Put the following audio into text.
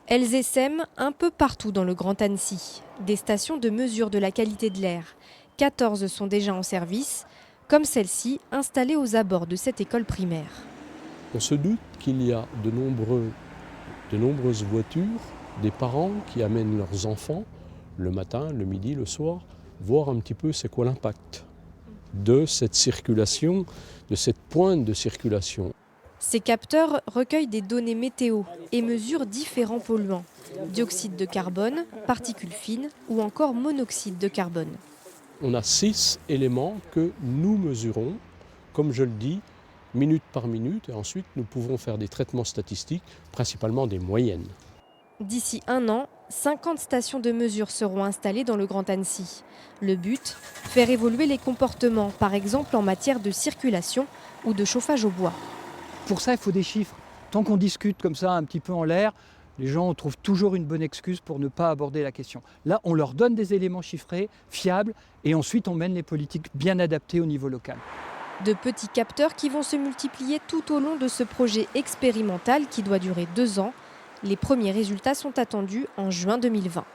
Elles essaiment un peu partout dans le Grand Annecy. Des stations de mesure de la qualité de l'air. 14 sont déjà en service, comme celle-ci installée aux abords de cette école primaire. On se doute qu'il y a de nombreuses voitures, des parents qui amènent leurs enfants le matin, le midi, le soir, voir un petit peu c'est quoi l'impact de cette circulation, de cette pointe de circulation. Ces capteurs recueillent des données météo et mesurent différents polluants. Dioxyde de carbone, particules fines ou encore monoxyde de carbone. On a 6 éléments que nous mesurons, comme je le dis, minute par minute, et ensuite nous pouvons faire des traitements statistiques, principalement des moyennes. D'ici un an, 50 stations de mesure seront installées dans le Grand Annecy. Le but, faire évoluer les comportements, par exemple en matière de circulation ou de chauffage au bois. Pour ça, il faut des chiffres. Tant qu'on discute comme ça un petit peu en l'air, les gens trouvent toujours une bonne excuse pour ne pas aborder la question. Là, on leur donne des éléments chiffrés, fiables, et ensuite on mène les politiques bien adaptées au niveau local. De petits capteurs qui vont se multiplier tout au long de ce projet expérimental qui doit durer 2 ans. Les premiers résultats sont attendus en juin 2020.